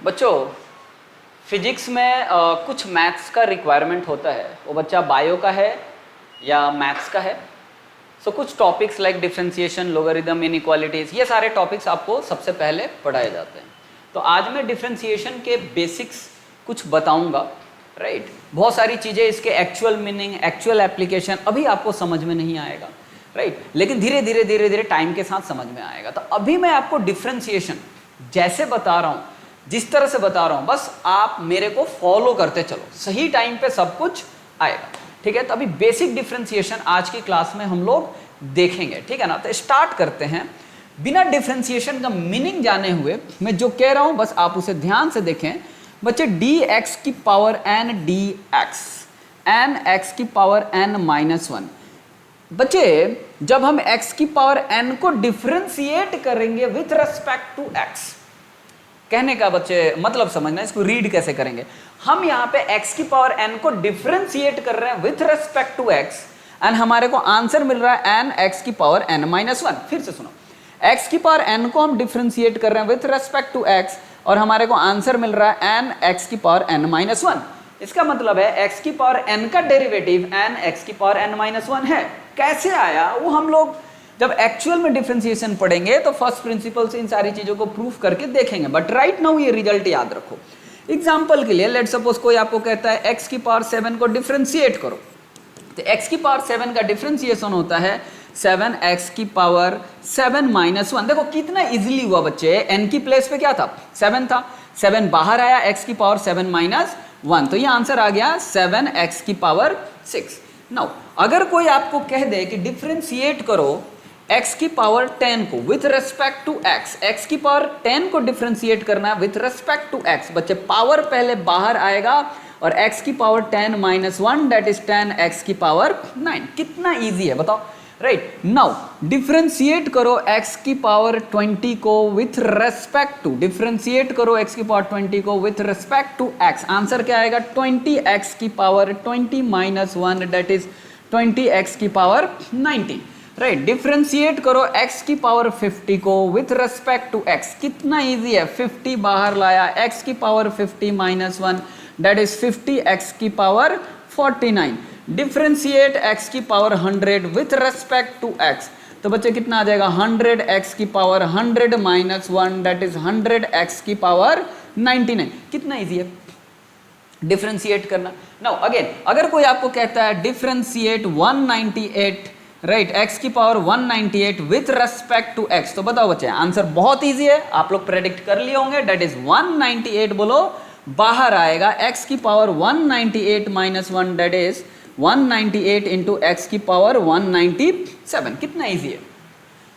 बच्चों फिजिक्स में कुछ मैथ्स का रिक्वायरमेंट होता है, वो बच्चा बायो का है या मैथ्स का है। सो कुछ topics like differentiation, logarithm, inequalities, ये सारे टॉपिक्स आपको सबसे पहले पढ़ाए जाते हैं। तो आज मैं डिफरेंशिएशन के बेसिक्स कुछ बताऊंगा, राइट। बहुत सारी चीज़ें, इसके एक्चुअल मीनिंग, एक्चुअल एप्लीकेशन अभी आपको समझ में नहीं आएगा, राइट, लेकिन धीरे धीरे टाइम के साथ समझ में आएगा। तो अभी मैं आपको डिफरेंशिएशन जैसे बता रहा हूँ, जिस तरह से बता रहा हूँ, बस आप मेरे को फॉलो करते चलो, सही टाइम पे सब कुछ आएगा, ठीक है। तो अभी बेसिक डिफरेंशिएशन आज की क्लास में हम लोग देखेंगे, ठीक है ना। तो स्टार्ट करते हैं। बिना डिफरेंशिएशन का मीनिंग जाने हुए मैं जो कह रहा हूं बस आप उसे ध्यान से देखें बच्चे। dx की power n dx, n x की पावर n माइनस 1। बच्चे जब हम x की पावर n को डिफरेंशिएट करेंगे विथ रेस्पेक्ट टू x, कहने का बच्चे मतलब समझना, इसको रीड कैसे करेंगे। हम यहाँ पे x की पावर n को डिफरेंशिएट कर रहे हैं with respect to x and हमारे को आंसर मिल रहा है n x की पावर n माइनस 1। फिर से सुनो, x की पावर n को हम डिफरेंशिएट कर रहे हैं विथ रेस्पेक्ट टू x और हमारे को आंसर मिल रहा है n x की पावर n माइनस 1। इसका मतलब है x की पावर n का डेरिवेटिव n x की पावर n माइनस 1 है। कैसे आया वो हम लोग जब एक्चुअल में डिफरेंशिएशन पढ़ेंगे तो फर्स्ट प्रिंसिपल से इन सारी चीजों को प्रूफ करके देखेंगे, बट राइट नाउ ये रिजल्ट याद रखो। एग्जांपल के लिए लेट सपोज कोई आपको कहता है x की पावर 7 को डिफरेंशिएट करो, तो x की पावर 7 का डिफरेंशिएशन होता है 7x की पावर 7 माइनस 1। देखो कितना इजीली हुआ बच्चे, n की प्लेस पे क्या था, 7 था, 7 बाहर आया, x की पावर 7 माइनस 1, तो ये आंसर आ गया 7x की पावर 6। नाउ अगर कोई आपको कह दे कि डिफरेंशिएट करो x की पावर 10 को with respect to x, x की पावर 10 को डिफरेंशिएट करना है विथ रेस्पेक्ट टू x, बच्चे पावर पहले बाहर आएगा और x की power 10 minus 1 that is 10x की पावर 9। कितना इजी है बताओ, राइट। नाउ डिफरेंशिएट करो x की पावर 20 को विथ रेस्पेक्ट टू, डिफरेंशिएट करो x की पावर 20 को with respect to x, answer क्या आएगा 20x की power 20 minus 1 that is 20x की पावर 90, राइट। डिफरेंशिएट करो x की पावर 50 को विथ रेस्पेक्ट टू x, कितना इजी है, 50 बाहर लाया, x की power 50 minus 1 that is 50x की पावर 49। डिफरेंशिएट x की power 100 with respect to x, तो बच्चे कितना आ जाएगा 100x की power 100 minus 1 that is 100x की पावर 99। कितना इजी है डिफरेंशिएट करना। नाउ अगेन अगर कोई आपको कहता है डिफरेंशिएट 198, राइट, x की power 198 with respect to x, तो बताओ बच्चे आंसर बहुत इजी है, आप लोग प्रेडिक्ट कर लिए होंगे, दैट इज 198 बोलो बाहर आएगा, x की power 198 minus 1 that is 198 into x की पावर 197। कितना इजी है,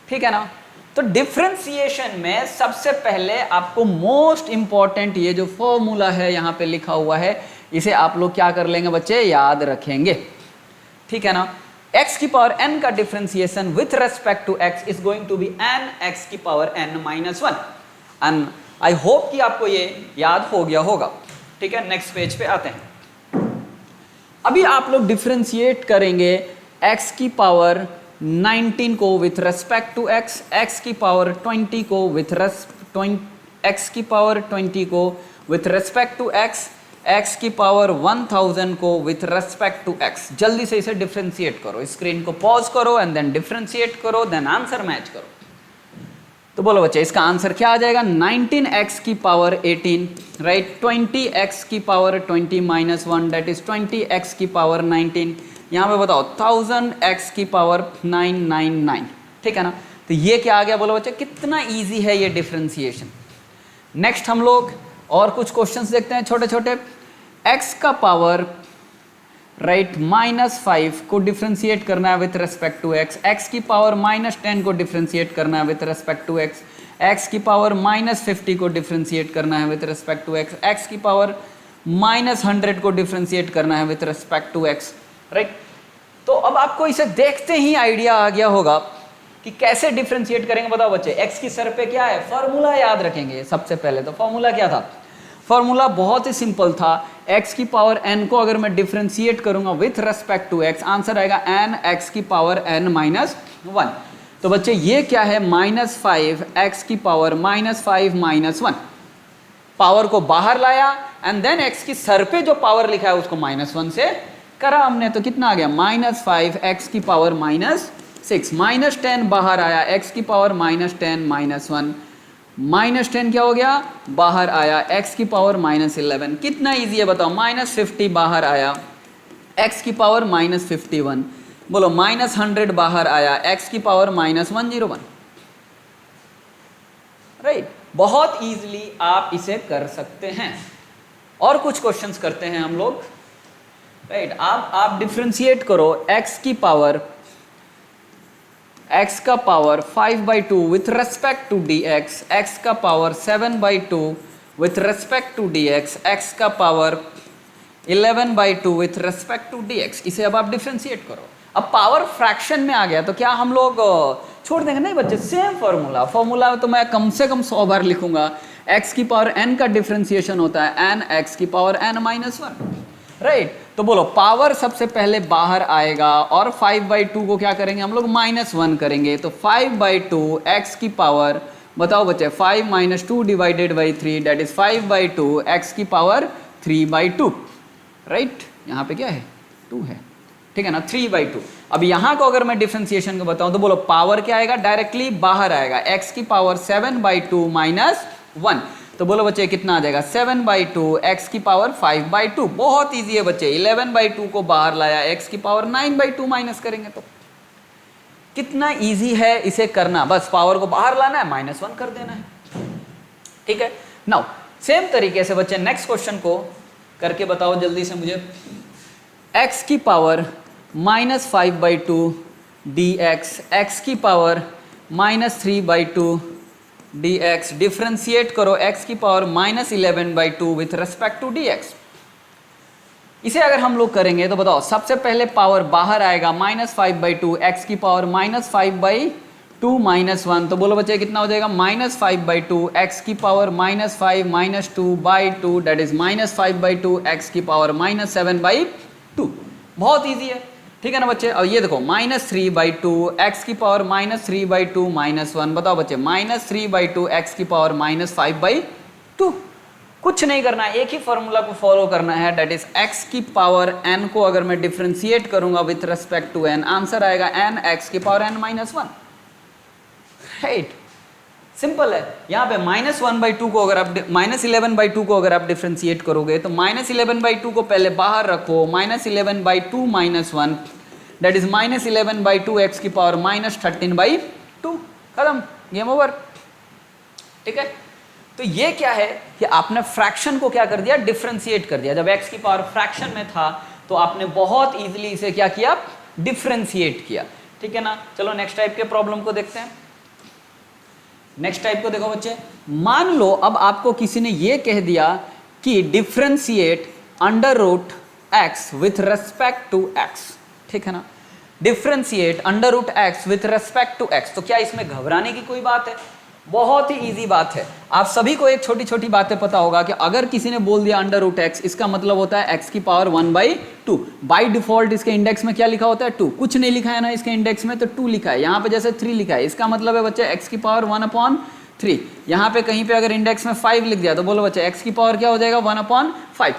ठीक है ना। तो डिफरेंशिएशन में सबसे पहले आपको मोस्ट इंपॉर्टेंट ये जो फॉर्मूला है यहाँ पे लिखा हुआ है, इसे आप लोग क्या कर लेंगे बच्चे, याद रखेंगे, ठीक है ना। x की पावर n का differentiation with respect to x is going to be n x की power n minus 1 and I hope कि आपको ये याद हो गया होगा, ठीक है। नेक्स्ट पेज पे आते हैं। अभी आप लोग डिफरेंशिएट करेंगे x की पावर 19 को with respect to x, x की पावर 20 को विथ x की पावर 20 को with respect to x, x की पावर 1000 को विथ रेस्पेक्ट टू x। जल्दी से इसे डिफरेंशिएट करो, स्क्रीन को पॉज करो एंड देन डिफरेंशिएट करो, देन आंसर मैच करो। तो बोलो बच्चे इसका आंसर क्या आ जाएगा, 19x की पावर 18, राइट, 20x की power 20 minus 1 that is 20x की पावर 19। यहाँ पे बताओ 1000x की पावर 999, ठीक है ना। तो ये क्या आ गया बोलो बच्चे, कितना इजी है ये डिफरेंशिएशन। नेक्स्ट हम लोग और कुछ क्वेश्चंस देखते हैं छोटे छोटे। x का पावर, राइट, -5 को डिफरेंशिएट करना है with respect to x, x की पावर -10 को डिफरेंशिएट करना है with respect to x, x की पावर -50 को डिफरेंशिएट करना है with respect to x, x की पावर -100 को डिफरेंशिएट करना है with respect to x, right. तो अब आपको इसे देखते ही आइडिया आ गया होगा कि कैसे डिफरेंशिएट करेंगे। बताओ बच्चे x की सर पे क्या है, फॉर्मूला याद रखेंगे। सबसे पहले तो फॉर्मूला क्या था, फॉर्मूला बहुत ही सिंपल था, x की पावर n को अगर मैं डिफरेंशिएट करूंगा with respect to x, answer आएगा n x की पावर n माइनस 1। तो बच्चे ये क्या है, -5 x की पावर -5 माइनस 1, पावर को बाहर लाया एंड देन x की सर पे जो पावर लिखा है उसको -1 से करा हमने, तो कितना आ गया -5 x की पावर -6, -10 बाहर आया, x की पावर -10 -1 -10 क्या हो गया बाहर आया, x की पावर -11, कितना इजी है बताओ, -50 बाहर आया, x की पावर -51, बोलो -100 बाहर आया, x की पावर -101, राइट। बहुत इजीली आप इसे कर सकते हैं। और कुछ क्वेश्चंस करते हैं हम लोग, राइट। आप डिफ्रेंशिएट करो x की पावर, x का power 5/2 with respect to dx, x का power 7/2 with respect to dx, x का power 11/2 with respect to dx। इसे अब आप डिफ्रेंशिएट करो। अब पावर फ्रैक्शन में आ गया तो क्या हम लोग छोड़ देंगे? नहीं बच्चे, सेम फॉर्मूला तो मैं कम से कम 100 बार लिखूंगा। x की पावर n का डिफ्रेंशिएशन होता है n x की पावर n-1, राइट। तो बोलो पावर सबसे पहले बाहर आएगा और 5/2 को क्या करेंगे हम लोग -1 करेंगे, तो 5/2 x की पावर, बताओ बच्चे 5 - 2 divided by 3 that is 5/2 x की पावर 3/2, राइट। यहाँ पे क्या है 2 है, ठीक है ना, 3/2। अब यहाँ को अगर मैं डिफरेंशिएशन को बताऊं तो बोलो पावर क्या आएगा, डायरेक्टली बाहर आएगा, x की पावर 7/2 -1, तो बोलो बच्चे कितना आ जाएगा 7/2 x की पावर 5/2। बहुत इजी है बच्चे, 11/2 को बाहर लाया, x की पावर 9/2 माइनस करेंगे तो कितना इजी है इसे करना, बस पावर को बाहर लाना है, -1 कर देना है, ठीक है। नाउ सेम तरीके से बच्चे नेक्स्ट क्वेश्चन को करके बताओ जल्दी से मुझे। x की पावर -5/2 dx, x की पावर -3/2 dx, डिफ्रेंशिएट करो x की power -11/2 with respect to dx। इसे अगर हम लोग करेंगे तो बताओ सबसे पहले पावर बाहर आएगा -5/2 x की पावर -5/2 -1, तो बोलो बच्चे कितना हो जाएगा -5/2 x की पावर -5 - 2/2 दैट इज -5/2 x की पावर -7/2। बहुत इजी है, ठीक है ना बच्चे। और ये देखो -3/2 x की पावर -3/2 -1, बताओ बच्चे -3/2 x की पावर -5/2। कुछ नहीं करना है, एक ही फॉर्मूला को फॉलो करना है, डेट इज x की पावर n को अगर मैं डिफ्रेंशिएट करूंगा with respect to n, answer आएगा n x की पावर n-1, राइट। सिंपल है। यहाँ पे -1/2 को अगर आप -11/2 को अगर आप डिफ्रेंशिएट करोगे तो -11/2 को पहले बाहर रखो, -11/2 -1 दैट इज -11/2 x की पावर -13/2, खत्म, गेम ओवर, ठीक है। तो ये क्या है कि आपने फ्रैक्शन को क्या कर दिया, डिफ्रेंशिएट कर दिया। जब x की पावर फ्रैक्शन में था तो आपने बहुत इजीली इसे क्या किया, डिफ्रेंशिएट किया, ठीक है ना। चलो नेक्स्ट टाइप के प्रॉब्लम को देखते हैं। नेक्स्ट टाइप को देखो बच्चे, मान लो अब आपको किसी ने ये कह दिया कि differentiate √x with respect to x, ठीक है ना, differentiate √x with respect to x। तो क्या इसमें घबराने की कोई बात है? बहुत ही इजी बात है। आप सभी को एक छोटी छोटी बातें पता होगा कि अगर किसी ने बोल दिया √x, इसका मतलब होता है x की पावर 1/2। बाय डिफॉल्ट इसके इंडेक्स में क्या लिखा होता है 2, कुछ नहीं लिखा है ना इसके इंडेक्स में, तो 2 लिखा है। यहाँ पे जैसे 3 लिखा है, इसका मतलब है बच्चे x की पावर 1/3। यहाँ पे कहीं पे अगर इंडेक्स में 5 लिख दिया तो बोलो बच्चे x की पावर क्या हो जाएगा 1/5।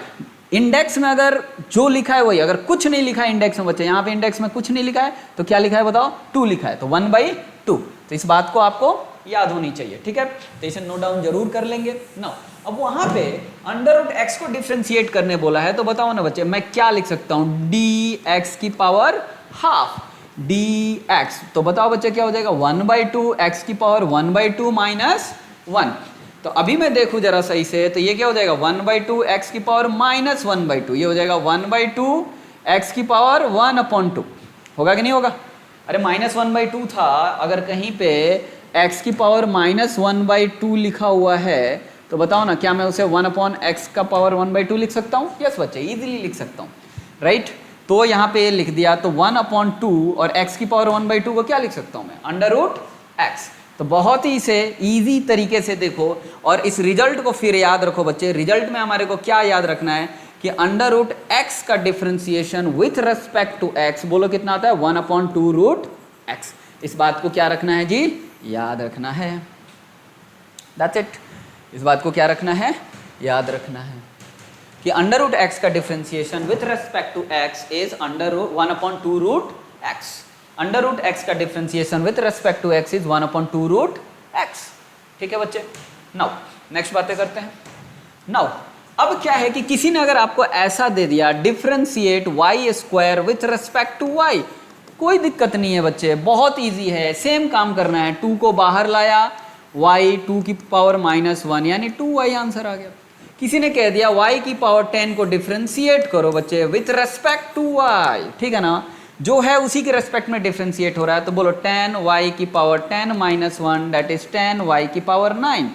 इंडेक्स में अगर जो लिखा है वही, अगर कुछ नहीं लिखा है इंडेक्स में बच्चे, यहाँ पे इंडेक्स में कुछ नहीं लिखा है तो क्या लिखा है बताओ, 2 लिखा है, तो 1/2। तो इस बात को आपको याद होनी चाहिए, ठीक है। तो इसे नोट डाउन जरूर कर लेंगे ना। अब वहां पे √x को डिफ्रेंशिएट करने बोला है, तो बताओ ना बच्चे मैं क्या लिख सकता हूं, dx की पावर हाफ dx, तो बताओ बच्चे क्या हो जाएगा 1/2 x की पावर 1/2 -1। तो अभी मैं देखूं जरा सही से, तो ये क्या हो जाएगा 1/2 x की पावर -1/2, ये हो जाएगा 1/2 x की पावर 1/2, होगा कि नहीं होगा? अरे -1/2 था, अगर कहीं पे x की पावर -1/2 लिखा हुआ है तो बताओ ना क्या मैं उसे 1/x का पावर 1/2 लिख सकता हूँ? यस बच्चे, इजीली लिख सकता हूँ, राइट। तो यहाँ पे लिख दिया, तो 1/2 और x की पावर 1/2 को क्या लिख सकता हूँ मैं, √x। तो बहुत ही इसे इजी तरीके से देखो और इस रिजल्ट को फिर याद रखो बच्चे। रिजल्ट में हमारे को क्या याद रखना है कि √x का differentiation with respect to x, बोलो कितना आता है 1/2√x। इस बात को क्या रखना है जी, याद रखना है, दैट्स इट। इस बात को क्या रखना है, याद रखना है कि अंडर रूट एक्स का differentiation with respect to x is under 1/2 root x. Under root x का differentiation with respect to x is 1/2 root x. ठीक है बच्चे, नाउ नेक्स्ट बातें करते हैं। नाउ अब क्या है कि किसी ने अगर आपको ऐसा दे दिया differentiate y square with respect to y, कोई दिक्कत नहीं है बच्चे, बहुत इजी है, सेम काम करना है। 2 को बाहर लाया, y 2 की पावर -1 यानी 2y आंसर आ गया। किसी ने कह दिया y की पावर 10 को डिफ्रेंशिएट करो बच्चे विथ रेस्पेक्ट टू y, ठीक है ना, जो है उसी के रेस्पेक्ट में डिफ्रेंशिएट हो रहा है, तो बोलो 10y की पावर 10 -1 दैट इज 10y की पावर 9।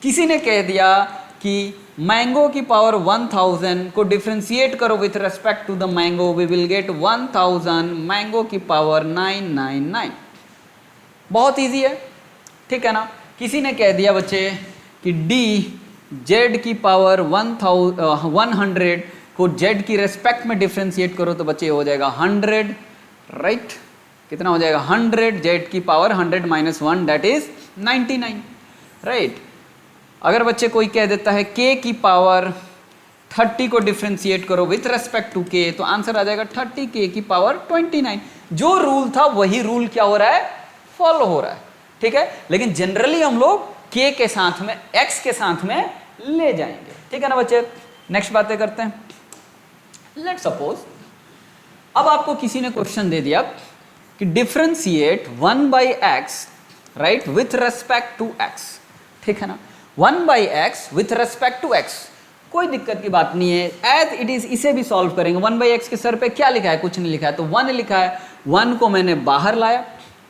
किसी ने कह दिया कि मैंगो की पावर 1000 को डिफ्रेंशिएट करो with respect to the mango, we will get 1000 mango की पावर 999। बहुत इजी है, ठीक है ना। किसी ने कह दिया बच्चे कि डी जेड की पावर 100 को जेड की रेस्पेक्ट में डिफ्रेंशिएट करो, तो बच्चे हो जाएगा 100, राइट। कितना हो जाएगा 100, जेड की पावर 100 -1 दैट इज 99, राइट। अगर बच्चे कोई कह देता है k की पावर 30 को डिफ्रेंशिएट करो विथ रेस्पेक्ट टू k, तो आंसर आ जाएगा 30k की पावर 29। जो रूल था वही रूल क्या हो रहा है, फॉलो हो रहा है, ठीक है। लेकिन जनरली हम लोग k के साथ में x के साथ में ले जाएंगे, ठीक है ना बच्चे। नेक्स्ट बातें करते हैं। लेट्स सपोज अब आपको किसी ने क्वेश्चन दे दिया कि differentiate 1/x right with respect to x, ठीक है ना। 1/x with respect to x, कोई दिक्कत की बात नहीं है, एज इट इज इसे भी सॉल्व करेंगे। 1/x के सर पे क्या लिखा है, कुछ नहीं लिखा है, तो 1 लिखा है, 1 को मैंने बाहर लाया,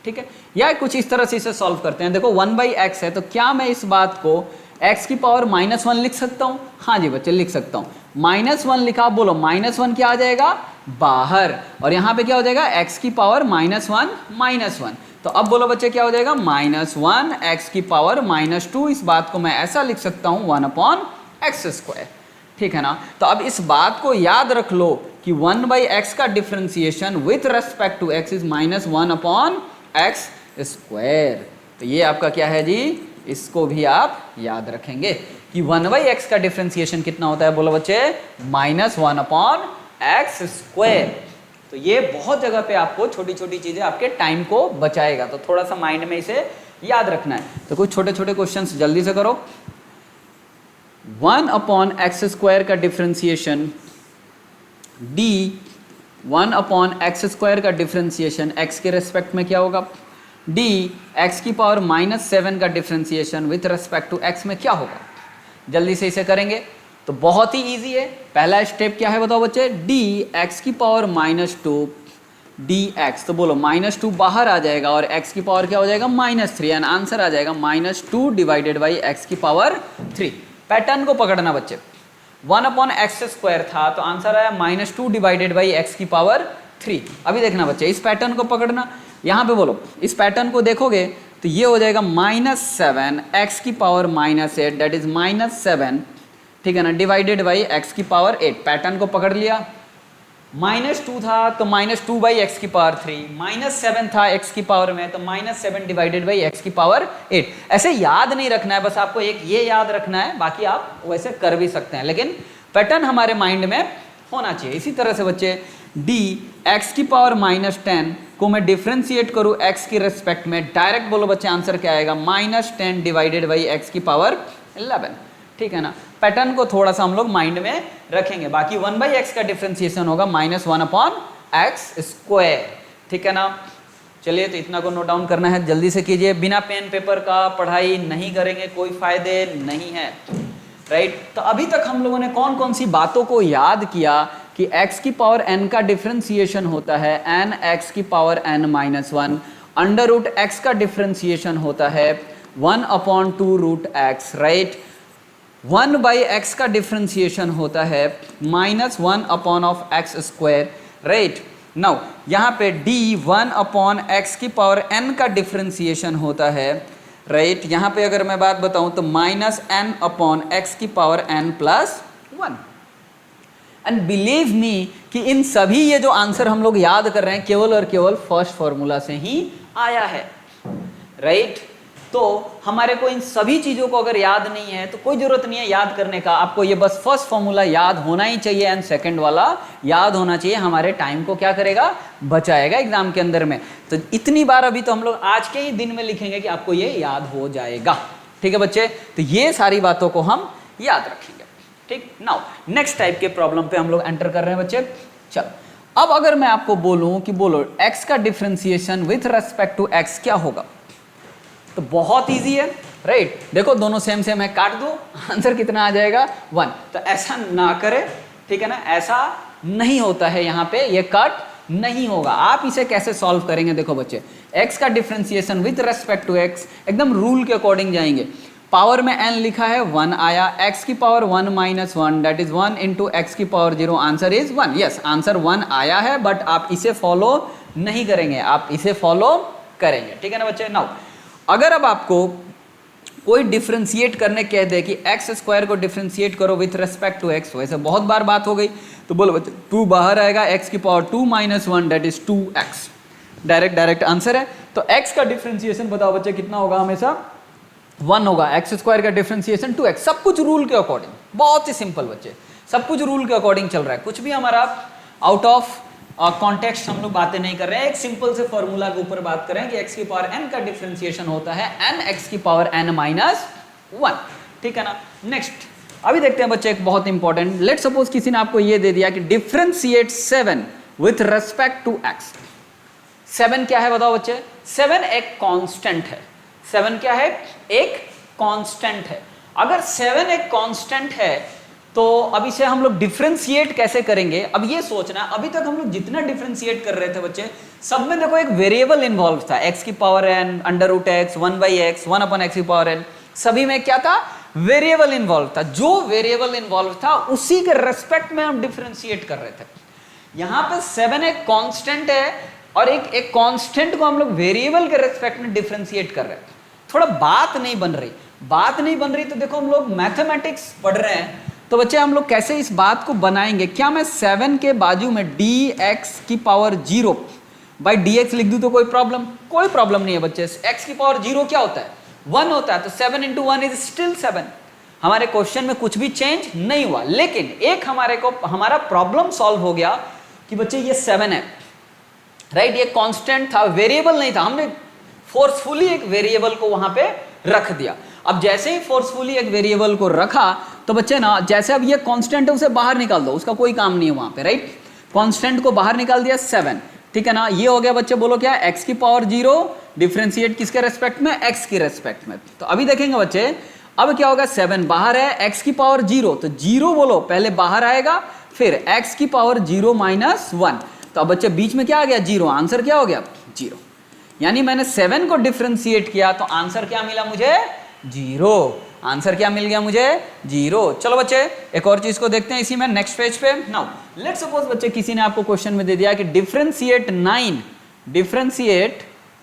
ठीक है। या कुछ इस तरह से इसे सॉल्व करते हैं। देखो 1/x है, तो क्या मैं इस बात को x की पावर -1 लिख सकता हूँ? हाँ जी बच्चे लिख सकता हूँ। -1 लिखा, बोलो -1 क्या आ जाएगा, बाहर, और यहाँ पे क्या हो जाएगा x की पावर -1, तो अब बोलो बच्चे क्या हो जाएगा, -1 x की पावर -2। इस बात को मैं ऐसा लिख सकता हूँ 1/x², ठीक है ना। तो अब इस बात को याद रख लो कि 1/x का differentiation with respect to x is -1/x²। तो ये आपका क्या है जी, इसको भी आप याद रखेंगे कि 1/x का डिफ्रेंसिएशन कितना होता है, बोलो बच्चे -1/x²। तो ये बहुत जगह पे आपको छोटी छोटी चीजें आपके टाइम को बचाएगा, तो थोड़ा सा माइंड में इसे याद रखना है। तो कुछ छोटे छोटे क्वेश्चंस जल्दी से करो। 1/x² का डिफ्रेंसिएशन d 1/x² का डिफ्रेंसिएशन x के रेस्पेक्ट में क्या होगा, d x की पावर -7 का differentiation with respect to x में क्या होगा। जल्दी से इसे करेंगे तो बहुत ही इजी है। पहला स्टेप क्या है बताओ बच्चे, d x की पावर -2 dx, तो बोलो -2 बाहर आ जाएगा और x की पावर क्या हो जाएगा -3, एंड आंसर आ जाएगा -2 डिवाइडेड बाई x की पावर 3। पैटर्न को पकड़ना बच्चे, 1/x² था तो आंसर आया -2 डिवाइडेड बाई x की पावर 3। अभी देखना बच्चे इस पैटर्न को पकड़ना, यहाँ पे बोलो इस पैटर्न को देखोगे तो ये हो जाएगा -7 x की पावर -8 दैट इज -7, ठीक है ना, डिवाइडेड बाई x की पावर 8। पैटर्न को पकड़ लिया, -2 था तो -2 बाई x की पावर 3, -7 था x की पावर में तो -7 डिवाइडेड बाई x की पावर 8। ऐसे याद नहीं रखना है, बस आपको एक ये याद रखना है, बाकी आप वैसे कर भी सकते हैं, लेकिन पैटर्न हमारे माइंड में होना चाहिए। इसी तरह से बच्चे d x की पावर -10 को मैं डिफ्रेंशिएट करूँ x की रेस्पेक्ट में, डायरेक्ट बोलो बच्चे आंसर क्या आएगा, -10 डिवाइडेड बाई x की पावर 11, ठीक है ना। पैटर्न को थोड़ा सा हम लोग माइंड में रखेंगे, बाकी 1/x का डिफ्रेंसिएशन होगा -1/x², ठीक है ना। चलिए तो इतना को नोट डाउन करना है, जल्दी से कीजिए, बिना पेन पेपर का पढ़ाई नहीं करेंगे कोई फायदे नहीं है, राइट। तो अभी तक हम लोगों ने कौन कौन सी बातों को याद किया कि x की पावर n का डिफ्रेंसिएशन होता है n x की power n-1, under root x का डिफ्रेंसिएशन होता है 1/2√x, राइट। 1/x का डिफ्रेंसिएशन होता है -1/x², राइट। नाउ यहाँ पे d 1/x की पावर n का डिफ्रेंसिएशन होता है, राइट। यहाँ पे अगर मैं बात बताऊँ तो -n/x की power n+1। And believe me कि इन सभी ये जो आंसर हम लोग याद कर रहे हैं केवल और केवल फर्स्ट फॉर्मूला से ही आया है, राइट। तो हमारे को इन सभी चीज़ों को अगर याद नहीं है तो कोई ज़रूरत नहीं है याद करने का, आपको ये बस फर्स्ट फॉर्मूला याद होना ही चाहिए एंड सेकंड वाला याद होना चाहिए, हमारे टाइम को क्या करेगा, बचाएगा एग्जाम के अंदर में। तो इतनी बार अभी तो हम लोग आज के ही दिन में लिखेंगे कि आपको ये याद हो जाएगा। ठीक है बच्चे, तो ये सारी बातों को हम याद रखेंगे। ठीक, नाउ नेक्स्ट टाइप के प्रॉब्लम पे हम लोग एंटर कर रहे हैं बच्चे। चलो अब अगर मैं आपको बोलूं कि बोलो x का differentiation with respect to x क्या होगा, तो बहुत इजी है, राइट। देखो दोनों सेम सेम है, काट दो, आंसर कितना आ जाएगा 1। तो ऐसा ना करें, ठीक है ना, ऐसा नहीं होता है यहाँ पे, ये कट नहीं होगा। आप इसे कैसे सॉल्व करेंगे, देखो बच्चे, x का differentiation with respect to x एकदम रूल के अकॉर्डिंग जाएंगे। पावर में n लिखा है 1 आया, x की पावर 1 minus 1 that is 1 into x की power 0, answer is 1। Yes, answer 1 आया है, बट आप इसे फॉलो नहीं करेंगे, आप इसे फॉलो करेंगे। ठीक है ना बच्चे। नाउ अगर अब आपको कोई डिफरेंशिएट करने कह दे कि एक्स स्क्वायर को डिफरेंशिएट करो विथ रेस्पेक्ट टू एक्स, वैसे बहुत बार बात हो गई, तो बोलो बच्चे 2 बाहर आएगा, एक्स की power 2 minus 1 that is 2x, direct answer है। तो x का डिफरेंशिएशन बताओ बच्चे कितना होगा, हमेशा 1 होगा। एक्स स्क्वायर का डिफरेंशिएशन 2x, सब कुछ रूल के अकॉर्डिंग, बहुत ही सिंपल बच्चे, सब कुछ रूल के अकॉर्डिंग चल रहा है, कुछ भी हमारा आउट ऑफ कॉन्टेक्स्ट हम लोग बातें नहीं कर रहे हैं, एक सिंपल से फॉर्मूला के ऊपर बात कर रहे हैं कि x की पावर n का डिफरेंशिएशन होता है n x की पावर n माइनस 1। ठीक है ना। नेक्स्ट अभी देखते हैं बच्चे एक बहुत इंपॉर्टेंट, लेट सपोज किसी ने आपको ये दे दिया कि differentiate 7 with respect to x। 7 क्या है बताओ बच्चे, 7 एक कांस्टेंट है। 7 क्या है, एक कांस्टेंट है। अगर 7 एक कांस्टेंट है तो अब इसे हम लोग डिफरेंशिएट कैसे करेंगे, अब ये सोचना। अभी तक हम लोग जितना डिफरेंशिएट कर रहे थे बच्चे, सब में देखो एक वेरिएबल इन्वॉल्व था, x की power n, under root x, 1/x, 1/x की पावर n, सभी में क्या था, वेरिएबल इन्वॉल्व था। जो वेरिएबल इन्वॉल्व था उसी के रेस्पेक्ट में हम डिफरेंशिएट कर रहे थे। यहाँ पे 7 एक कांस्टेंट है और एक कांस्टेंट को हम लोग वेरिएबल के रेस्पेक्ट में डिफरेंशिएट कर रहे हैं। थोड़ा बात नहीं बन रही, तो देखो हम लोग मैथमेटिक्स पढ़ रहे हैं, तो बच्चे हम लोग कैसे इस बात को बनाएंगे। क्या मैं 7 के बाजू में dx की पावर 0 बाई dx लिख दूं तो कोई प्रॉब्लम नहीं है बच्चे। x की पावर 0 क्या होता है, 1 होता है, तो 7 इंटू 1 इज स्टिल 7। हमारे क्वेश्चन में कुछ भी चेंज नहीं हुआ, लेकिन एक हमारा प्रॉब्लम सॉल्व हो गया कि बच्चे ये 7 है, राइट, ये कांस्टेंट था, वेरिएबल नहीं था, हमने फोर्सफुली एक वेरिएबल को वहां पे रख दिया। अब जैसे ही फोर्सफुली एक वेरिएबल को रखा तो बच्चे ना, जैसे अब ये कांस्टेंट है उसे बाहर निकाल दो, उसका कोई काम नहीं है वहां पे, राइट। कांस्टेंट को बाहर निकाल दिया 7, ठीक है ना। ये हो गया बच्चे, बोलो क्या, x की पावर 0 डिफरेंशिएट किसके रेस्पेक्ट में, x के रेस्पेक्ट में। तो अभी देखेंगे बच्चे, अब क्या होगा, 7 बाहर है, x की पावर 0, तो 0 बोलो पहले बाहर आएगा, फिर x की पावर 0 माइनस 1, तो अब बच्चे बीच में क्या आ गया, 0, आंसर क्या हो गया 0। यानी मैंने 7 को डिफरेंशिएट किया तो आंसर क्या मिला मुझे, 0। आंसर क्या मिल गया मुझे, 0। चलो बच्चे एक और चीज को देखते हैं इसी में, नेक्स्ट पेज पे। नाउ लेट सपोज बच्चे किसी ने आपको क्वेश्चन में दे दिया कि differentiate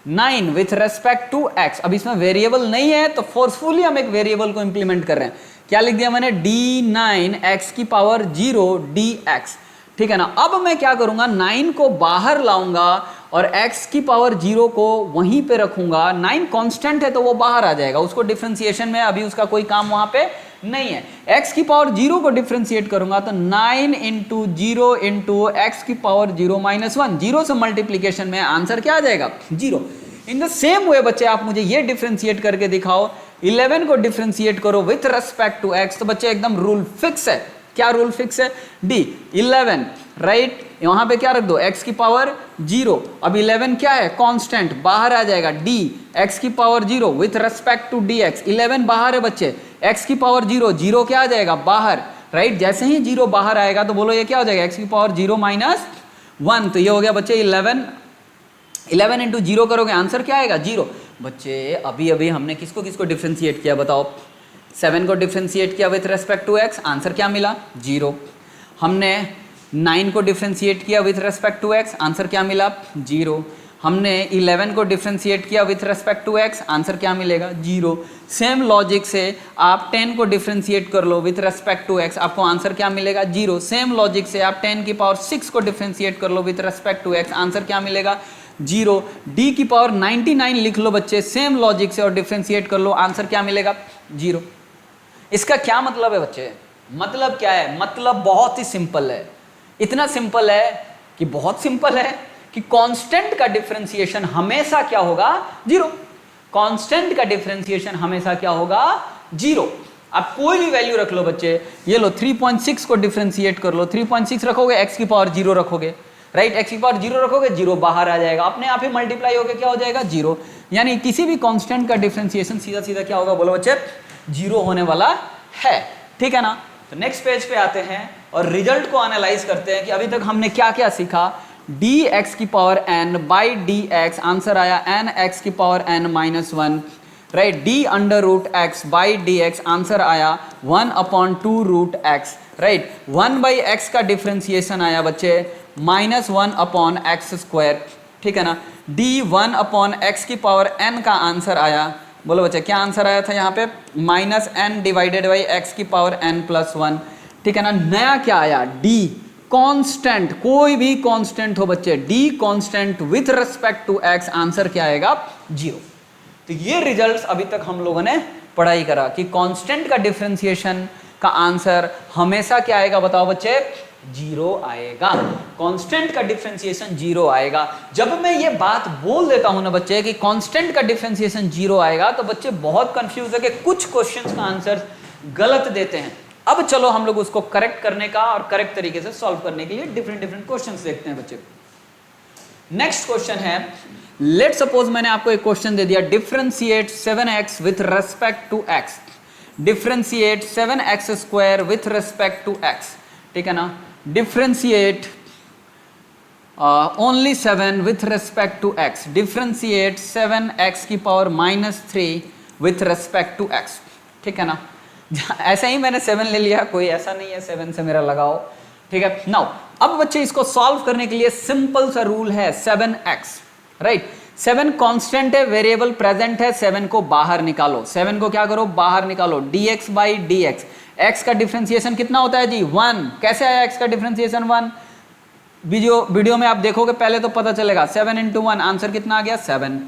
9 with respect to x। अब इसमें वेरिएबल नहीं है तो फोर्सफुली हम एक वेरिएबल को इंप्लीमेंट कर रहे हैं। क्या लिख दिया मैंने, d9 x की पावर 0 dx, ठीक है ना। अब मैं क्या करूंगा, 9 को बाहर लाऊंगा और x की पावर 0 को वहीं पे रखूंगा। 9 कांस्टेंट है तो वो बाहर आ जाएगा, उसको डिफरेंशिएशन में अभी उसका कोई काम वहां पे नहीं है। x की पावर 0 को डिफरेंशिएट करूंगा तो 9 इंटू 0 इंटू एक्स की पावर 0 माइनस 1, 0 से मल्टीप्लीकेशन में आंसर क्या आ जाएगा, 0। इन द सेम वे बच्चे आप मुझे ये डिफरेंशिएट करके दिखाओ, 11 को डिफरेंशिएट करो विथ रेस्पेक्ट टू x, तो बच्चे एकदम रूल फिक्स है। क्या रूल फिक्स है, d11, राइट, यहां पे क्या रख दो, x की पावर 0। अब 11 क्या है, कांस्टेंट, बाहर आ जाएगा, d x की power 0 with respect to dx। 11 बाहर है बच्चे, x की पावर 0, 0 क्या आ जाएगा बाहर, राइट। जैसे ही 0 बाहर आएगा तो बोलो ये क्या हो जाएगा, x की पावर 0 माइनस 1, तो ये हो गया बच्चे 11 इंटू 0 करोगे आंसर क्या आएगा, 0। बच्चे अभी अभी हमने किसको किसको डिफरेंशिएट किया बताओ, 7 को डिफरेंशिएट किया with respect to x, answer क्या मिला, 0। हमने 9 को डिफरेंशिएट किया with respect to x, answer क्या मिला, 0। हमने 11 को डिफरेंशिएट किया with respect to x, answer क्या मिलेगा, 0। सेम लॉजिक से आप 10 को डिफरेंशिएट कर लो विथ रेस्पेक्ट टू x, आपको आंसर क्या मिलेगा, 0। सेम लॉजिक से आप 10 की पावर 6 को डिफरेंशिएट कर लो with respect to x, answer क्या मिलेगा, 0, d की पावर 99 लिख लो बच्चे सेम लॉजिक से और डिफरेंशिएट कर लो, आंसर क्या मिलेगा 0। इसका क्या मतलब है बच्चे, मतलब क्या है, मतलब बहुत ही सिंपल है, इतना सिंपल है कि बहुत सिंपल है कि कांस्टेंट का डिफरेंशिएशन हमेशा क्या होगा 0। कांस्टेंट का डिफरेंशिएशन हमेशा क्या होगा 0। आप कोई भी वैल्यू रख लो बच्चे, ये लो 3.6 को डिफरेंशिएट कर लो, 3.6 रखोगे x की पावर 0 रखोगे, राइट, x की पावर 0 रखोगे 0 बाहर आ जाएगा, अपने आप ही मल्टीप्लाई होकर क्या हो जाएगा 0। यानी किसी भी कांस्टेंट का डिफरेंशिएशन सीधा सीधा क्या होगा बोलो बच्चे 0 होने वाला है, ठीक है ना। तो नेक्स्ट पेज पे आते हैं और रिजल्ट को एनालाइज करते हैं कि अभी तक हमने क्या क्या सीखा। dx की power n by dx, answer आया n x की power n minus 1, right, d under root x by dx, answer आया 1/2 रूट x, राइट, 1/x का डिफरेंशिएशन आया बच्चे -1/x², ठीक है ना। d 1/x की पावर n का आंसर आया, बोलो बच्चे क्या आंसर आया था यहाँ पे -n डिवाइडेड बाई x की पावर n+1, ठीक है ना। नया क्या आया d कांस्टेंट, कोई भी कांस्टेंट हो बच्चे, d constant with respect to x, answer क्या आएगा 0। तो ये रिजल्ट्स अभी तक हम लोगों ने पढ़ाई करा कि कांस्टेंट का डिफरेंशिएशन का आंसर हमेशा क्या आएगा बताओ बच्चे 0 आएगा, कांस्टेंट का डिफरेंशिएशन 0 आएगा। जब मैं ये बात बोल देता हूं ना बच्चे कि कांस्टेंट का डिफरेंशिएशन 0 आएगा, तो बच्चे बहुत कंफ्यूज है कि कुछ क्वेश्चंस का आंसर गलत देते हैं। अब चलो हम लोग उसको करेक्ट करने का और करेक्ट तरीके से सॉल्व करने के लिए डिफरेंट डिफरेंट क्वेश्चंस देखते हैं बच्चे। नेक्स्ट क्वेश्चन है, लेट सपोज मैंने आपको एक क्वेश्चन दे दिया, differentiate 7x with respect to x, differentiate 7x² with respect to x, ठीक है ना। Differentiate only 7 with respect to x, differentiate 7x की power -3 with respect to x, ठीक है ना। ऐसा ही मैंने 7 ले लिया, कोई ऐसा नहीं है 7 से मेरा लगाओ, ठीक है। नाउ अब बच्चे इसको सॉल्व करने के लिए सिंपल सा रूल है 7x, राइट। 7 कांस्टेंट है, वेरिएबल प्रेजेंट है, 7 को बाहर निकालो, 7 को क्या करो बाहर निकालो, dx बाई dx, x का डिफरेंशिएशन कितना होता है जी 1, कैसे आया x का डिफरेंशिएशन 1, वीडियो में आप देखोगे पहले तो पता चलेगा, 7 × 1 आंसर कितना आ गया 7।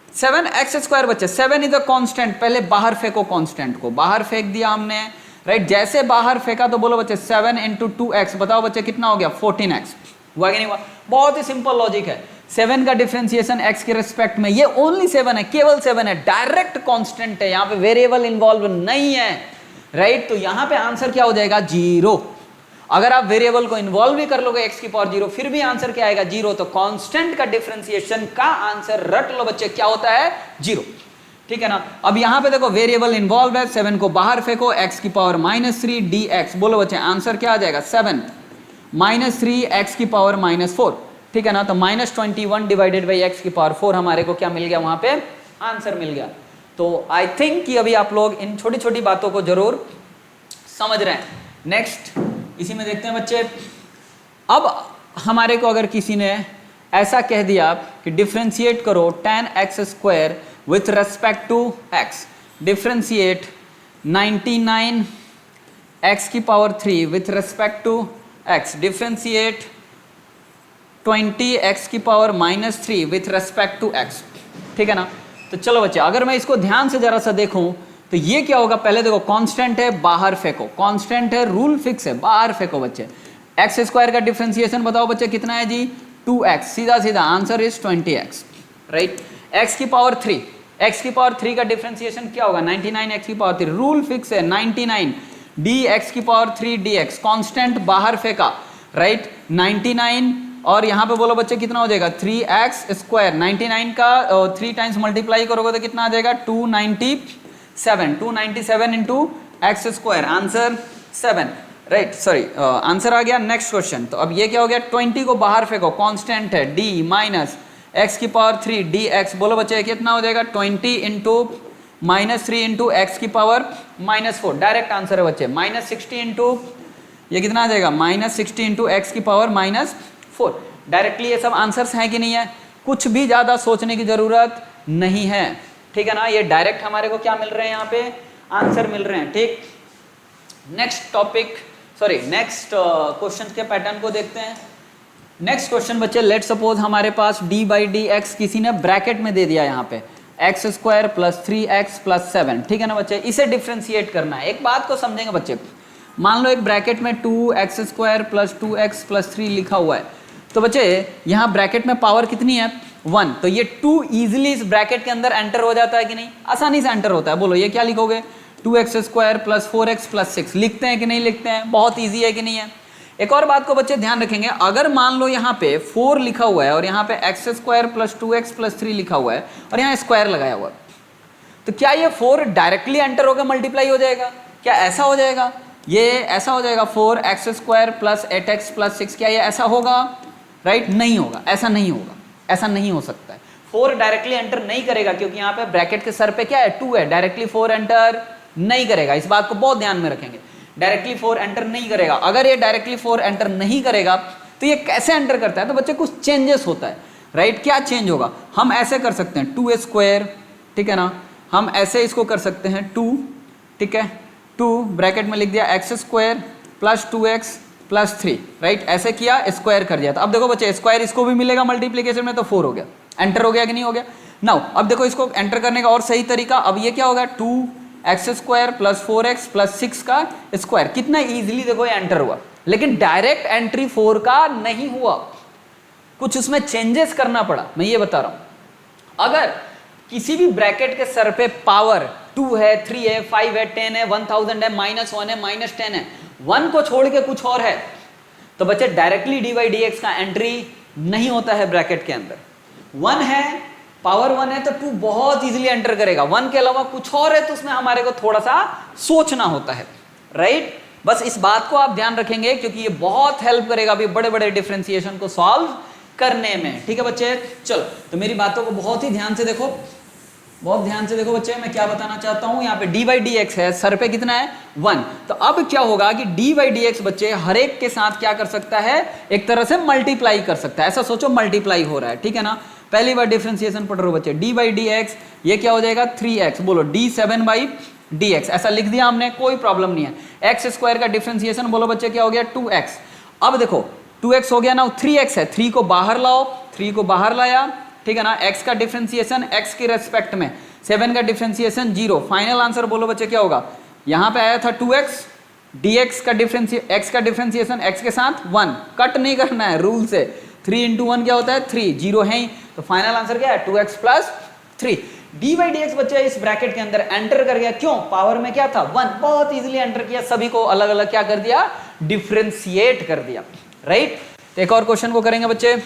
7x² बच्चे, 7 इज अ कांस्टेंट, पहले बाहर फेंको, कांस्टेंट को बाहर फेंक दिया हमने, राइट, जैसे बाहर फेंका तो बोलो बच्चे 7 × 2x, बताओ बच्चे कितना हो गया 14x, हुआ कि नहीं हुआ। बहुत ही सिंपल लॉजिक है, 7 का डिफरेंशिएशन x के रिस्पेक्ट में, ये ओनली 7 है, केवल 7 है, डायरेक्ट कांस्टेंट है, यहाँ पे वेरिएबल इन्वॉल्व नहीं है, राइट। तो यहाँ पे आंसर क्या हो जाएगा 0। अगर आप वेरिएबल को इन्वॉल्व भी कर लोगे x की पावर 0, फिर भी आंसर क्या आएगा 0। तो कांस्टेंट का डिफरेंशिएशन का आंसर रट लो बच्चे, क्या होता है 0, ठीक है ना। अब यहाँ पे देखो वेरिएबल इन्वॉल्व है, 7 को बाहर फेंको, x की पावर -3 dx, बोलो बच्चे आंसर क्या आ जाएगा 7 -3 x की पावर -4, ठीक है ना। तो -21 डिवाइडेड बाई x की पावर 4 हमारे को क्या मिल गया, वहां पे आंसर मिल गया। तो आई थिंक कि अभी आप लोग इन छोटी छोटी बातों को जरूर समझ रहे हैं। नेक्स्ट इसी में देखते हैं बच्चे, अब हमारे को अगर किसी ने ऐसा कह दिया कि डिफरेंशिएट करो tan x² with respect to x, differentiate 99 x की power 3 with respect to x, differentiate 20 x की power -3 with respect to x, ठीक है ना। तो चलो बच्चे, अगर मैं इसको ध्यान से जरा सा देखूं तो ये क्या होगा, पहले देखो कांस्टेंट है, बाहर फेंको, कांस्टेंट है, रूल फिक्स है, बाहर फेंको बच्चे। x² का डिफरेंशिएशन बताओ बच्चे कितना है जी 2x, सीधा सीधा answer is 20x, right. x की पावर 3, x की पावर 3 का डिफरेंशिएशन क्या होगा 99 x की पावर 3, रूल फिक्स है 99 dx की पावर 3 dx, कांस्टेंट बाहर फेंका, राइट, 99 और यहाँ पे बोलो बच्चे कितना हो जाएगा 3x², 99 का 3 टाइम्स मल्टीप्लाई करोगे तो कितना आ जाएगा 297, 297 into x², answer 7, right, sorry answer आ गया। नेक्स्ट क्वेश्चन, तो अब ये क्या हो गया 20 को बाहर फेंको, कांस्टेंट है d माइनस x की पावर 3 dx, बोलो बच्चे कितना हो जाएगा 20 इंटू -3 इंटू x की पावर -4, डायरेक्ट आंसर है बच्चे, -60 इंटू ये कितना आ जाएगा -60 इंटू x की पावर -4। डायरेक्टली ये सब आंसर्स हैं कि नहीं है, कुछ भी ज्यादा सोचने की जरूरत नहीं है, ठीक है ना। ये डायरेक्ट हमारे को क्या मिल रहे हैं, यहाँ पे आंसर मिल रहे हैं, ठीक। Next topic, sorry next question के पैटर्न को देखते हैं। नेक्स्ट क्वेश्चन बच्चे, लेट सपोज हमारे पास d बाई डी एक्स किसी ने ब्रैकेट में दे दिया यहाँ पे x square plus 3x plus 7, ठीक है ना बच्चे, इसे डिफ्रेंशिएट करना है। एक बात को समझेंगे बच्चे, मान लो एक ब्रैकेट में 2x square plus 2x plus 3 लिखा हुआ है, तो बच्चे यहाँ ब्रैकेट में पावर कितनी है 1, तो ये 2 इजिली इस ब्रैकेट के अंदर एंटर हो जाता है कि नहीं, आसानी से एंटर होता है। बोलो ये क्या लिखोगे, 2x square plus 4x plus 6, लिखते हैं कि नहीं लिखते हैं, बहुत ईजी है कि नहीं है। एक और बात को बच्चे ध्यान रखेंगे, अगर मान लो यहाँ पे 4 लिखा हुआ है और यहाँ पे x square plus 2x plus 3 लिखा हुआ है और यहाँ स्क्वायर लगाया हुआ है, तो क्या ये 4 डायरेक्टली एंटर होकर मल्टीप्लाई हो जाएगा, क्या ऐसा हो जाएगा, ये ऐसा हो जाएगा 4x square plus 8x plus 6, क्या ये ऐसा होगा, राइट, नहीं होगा, ऐसा नहीं होगा, ऐसा नहीं हो सकता है। 4 डायरेक्टली एंटर नहीं करेगा क्योंकि यहाँ पे ब्रैकेट के सर पे क्या है 2 है, डायरेक्टली 4 एंटर नहीं करेगा, इस बात को बहुत ध्यान में रखेंगे, डायरेक्टली 4 एंटर नहीं करेगा। अगर ये डायरेक्टली 4 एंटर नहीं करेगा तो ये कैसे एंटर करता है, तो बच्चे कुछ चेंजेस होता है, राइट, क्या चेंज होगा, हम ऐसे कर सकते हैं 2 स्क्वायर, ठीक है ना, हम ऐसे इसको कर सकते हैं 2, ठीक है, 2 ब्रैकेट में लिख दिया x square plus 2x plus 3, right, ऐसे किया स्क्वायर कर दिया। तो अब देखो बच्चे स्क्वायर इसको भी मिलेगा मल्टीप्लीकेशन में, तो 4 हो गया, एंटर हो गया कि नहीं हो गया। नाउ अब देखो इसको एंटर करने का और सही तरीका, अब ये क्या होगा 2x square plus 4x plus 6 का स्क्वायर, कितना इजीली देखो ये एंटर हुआ, लेकिन डायरेक्ट एंट्री 4 का नहीं हुआ, कुछ उसमें चेंजेस करना पड़ा, मैं ये बता रहा हूं। अगर किसी भी ब्रैकेट के सर पे पावर 2 है, 3 है, 5 है, 10 है, 1000 है, -1 है, -10 है, 1 को छोड़ के कुछ और है, तो बच्चे directly D by d x का एंट्री नहीं होता है ब्रैकेट के अंदर। 1 है, पावर 1 है, तो 2 बहुत इजीली एंटर करेगा, 1 के अलावा कुछ और है तो उसमें हमारे को थोड़ा सा सोचना होता है, राइट। बस इस बात को आप ध्यान रखेंगे क्योंकि ये बहुत हेल्प करेगा अभी बड़े बड़े डिफरेंशिएशन को सॉल्व करने में, ठीक है बच्चे। चलो तो मेरी बातों को बहुत ही ध्यान से देखो, बहुत ध्यान से देखो बच्चे, मैं क्या बताना चाहता हूं, यहाँ पे डी बाई डी एक्स है, सर पे कितना है 1, तो अब क्या होगा कि डी बाई डी एक्स बच्चे हर एक के साथ क्या कर सकता है, एक तरह से मल्टीप्लाई कर सकता है, ऐसा सोचो मल्टीप्लाई हो रहा है, ठीक है ना। पहली बार डिफरेंशिएशन पढ़ रहे हो बच्चे, डी बाई डी एक्स ये क्या हो जाएगा 3x, बोलो डी 7 बाई डी एक्स, ऐसा लिख दिया हमने, कोई प्रॉब्लम नहीं है। एक्स स्क्वायर का डिफरेंशिएशन बोलो बच्चे क्या हो गया 2x, अब देखो 2x हो गया ना, 3x है, 3 को बाहर लाओ, 3 को बाहर लाया, ठीक है ना, x का डिफरेंशिएशन x के रेस्पेक्ट में, 7 का डिफरेंशिएशन 0, फाइनल आंसर बोलो बच्चे क्या होगा, यहाँ पे आया था 2x, dx का x का डिफरेंशिएशन x के साथ 1, कट नहीं करना है रूल से, 3 इंटू 1 क्या होता है 3, 0 है ही, तो फाइनल आंसर क्या है 2x plus 3। D by d x बच्चे इस ब्रैकेट के अंदर एंटर कर गया, क्यों, पावर में क्या था 1, बहुत इजीली एंटर किया, सभी को अलग अलग क्या कर दिया, डिफरेंशिएट कर दिया, राइट। तो एक और क्वेश्चन को करेंगे बच्चे,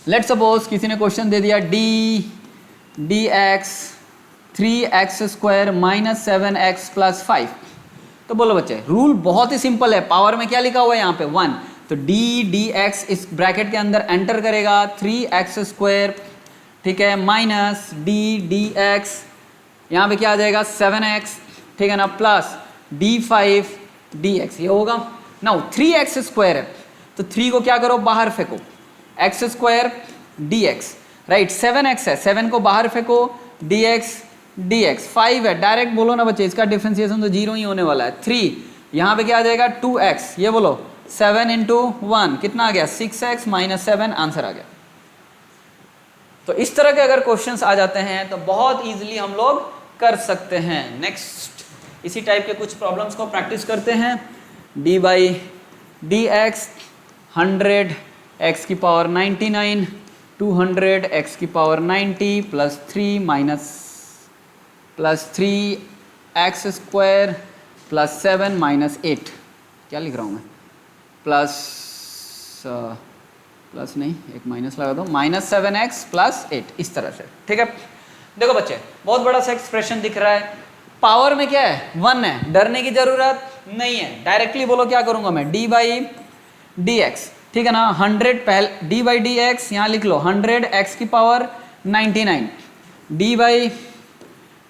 लेट सपोज किसी ने क्वेश्चन दे दिया D x 3x square minus 7x plus 5, तो बोलो बच्चे रूल बहुत ही सिंपल है, पावर में क्या लिखा हुआ है यहाँ पे 1, तो डी एक्स इस ब्रैकेट के अंदर एंटर करेगा 3x स्क्वायर, ठीक है, माइनस डी एक्स यहाँ पे क्या आ जाएगा 7x, ठीक है ना, प्लस d5 dx, ये होगा। नाउ 3x स्क्वायर है तो 3 को क्या करो बाहर फेंको, x square dx, right, 7x है, 7 को बाहर फेंको, dx 5 है, डायरेक्ट बोलो ना बच्चे, इसका डिफरेंशिएशन तो 0 ही होने वाला है। 3 यहाँ पे क्या आ जाएगा 2x, ये बोलो 7 इंटू 1 कितना आ गया 6x माइनस 7, आंसर आ गया। तो इस तरह के अगर क्वेश्चंस आ जाते हैं तो बहुत इजीली हम लोग कर सकते हैं। नेक्स्ट इसी टाइप के कुछ प्रॉब्लम्स को प्रैक्टिस करते हैं। D by d x 100 x की पावर 99, 200 x की power 90 plus 3 minus plus 3x square plus 7 minus 8, क्या लिख रहा हूँ मैं, प्लस नहीं, एक माइनस लगा दो, माइनस 7x प्लस 8, इस तरह से, ठीक है। देखो बच्चे बहुत बड़ा सा एक्सप्रेशन दिख रहा है, पावर में क्या है 1 है, डरने की जरूरत नहीं है, डायरेक्टली बोलो क्या करूंगा मैं, डी बाई डी एक्स, ठीक है ना, 100 पहले डी बाई डी एक्स यहाँ लिख लो 100 x की power 99, D by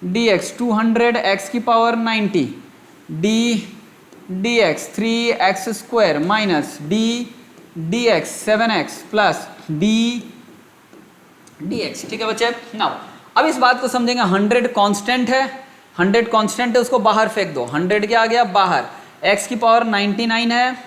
d x 200 x की power 90, D x 3x square minus D x 7x plus D x, ठीक है बच्चे। नाउ अब इस बात को समझेंगे, 100 कांस्टेंट है, 100 कांस्टेंट है, उसको बाहर फेंक दो, 100 क्या आ गया बाहर, x की पावर 99 है,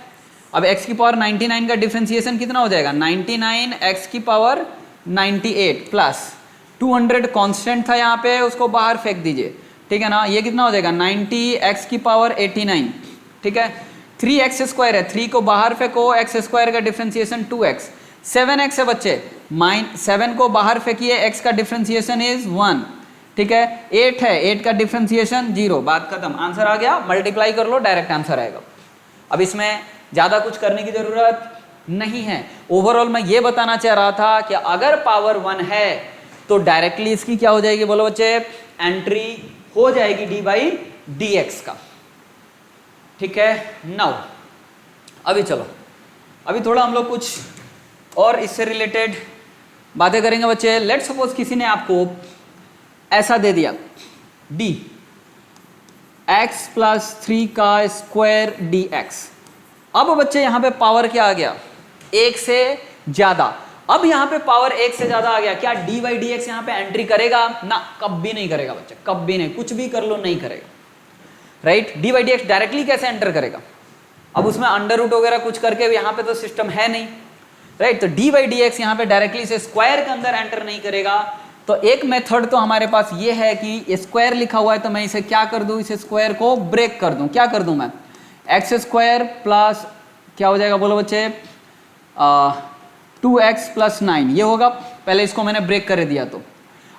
अब x की पावर 99 का डिफरेंशिएशन कितना हो जाएगा, 99 x की पावर 98 प्लस 200 कांस्टेंट था यहाँ पे, उसको बाहर फेंक दीजिए, ठीक है ना। ये कितना हो जाएगा 90 x की पावर 89, ठीक है। 3x स्क्वायर है, 3 को बाहर फेंको, x स्क्वायर का डिफरेंशिएशन 2x, 7x है बच्चे, 7 को बाहर फेंकिए, x का डिफरेंशिएशन इज 1, ठीक है। 8 है, 8 का डिफरेंशिएशन 0, बात खत्म, आंसर आ गया, मल्टीप्लाई कर लो, डायरेक्ट आंसर आएगा। अब इसमें ज़्यादा कुछ करने की ज़रूरत नहीं है। ओवरऑल मैं ये बताना चाह रहा था कि अगर पावर 1 है तो डायरेक्टली इसकी क्या हो जाएगी, बोलो बच्चे, एंट्री हो जाएगी डी बाई डी एक्स का, ठीक है। नाउ अभी चलो, अभी थोड़ा हम लोग कुछ और इससे रिलेटेड बातें करेंगे बच्चे। लेट्स सपोज किसी ने आपको ऐसा दे दिया डी एक्स प्लस 3 का स्क्वायर डी एक्स। अब बच्चे यहाँ पे पावर क्या आ गया, 1 से ज्यादा। अब यहाँ पे पावर 1 से ज्यादा आ गया, क्या डी बाई डी एक्स यहाँ पे एंट्री करेगा ना, कभी नहीं करेगा बच्चे, कभी नहीं, कुछ भी कर लो नहीं करेगा, right. D by d x directly कैसे एंटर करेगा, अब उसमें अंडर रूट वगैरह कुछ करके यहाँ पे तो सिस्टम है नहीं, राइट। तो डी बाई डी एक्स यहाँ पे डायरेक्टली से स्क्वायर के अंदर एंटर नहीं करेगा। तो एक मेथड तो हमारे पास ये है कि स्क्वायर लिखा हुआ है तो मैं इसे क्या कर दूं, इसे स्क्वायर को ब्रेक कर दूं। क्या कर दूं मैं, एक्स स्क्वायर प्लस क्या हो जाएगा, बोलो बच्चे, 2x प्लस 9 ये होगा। पहले इसको मैंने ब्रेक कर दिया, तो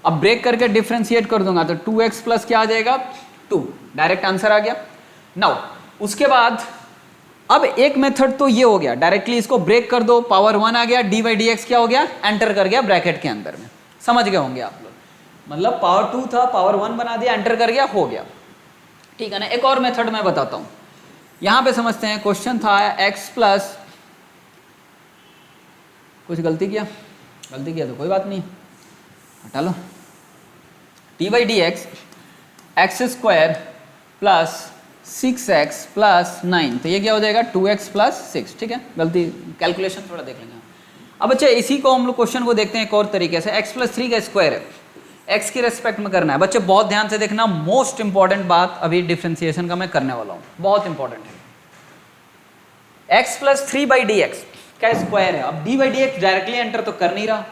अब ब्रेक करके डिफ्रेंशिएट कर दूंगा तो 2x प्लस क्या आ जाएगा 2, डायरेक्ट आंसर आ गया। नाउ उसके बाद अब एक मेथड तो ये हो गया, डायरेक्टली इसको ब्रेक कर दो, पावर 1 आ गया, डी बाई डी एक्स क्या हो गया, एंटर कर गया ब्रैकेट के अंदर में, समझ गए होंगे आप लोग। मतलब पावर 2 था, पावर 1 बना दिया, एंटर कर गया, हो गया, ठीक है ना। एक और मेथड मैं बताता हूं, यहां पे समझते हैं। क्वेश्चन था x प्लस, कुछ गलती किया तो कोई बात नहीं, हटा लो, d by d x x square plus 6x plus 9, तो ये क्या हो जाएगा 2x प्लस 6, ठीक है। गलती, कैलकुलेशन थोड़ा देख लेंगे। अब बच्चे इसी को हम लोग क्वेश्चन को देखते हैं एक और तरीके से। x प्लस 3 का स्क्वायर है, x की रेस्पेक्ट में करना है बच्चे, बहुत ध्यान से देखना, मोस्ट इंपॉर्टेंट बात अभी डिफरेंशिएशन का मैं करने वाला हूँ, बहुत इंपॉर्टेंट है। x plus 3 by d x का स्क्वायर है। अब D by d x directly enter तो कर नहीं रहा,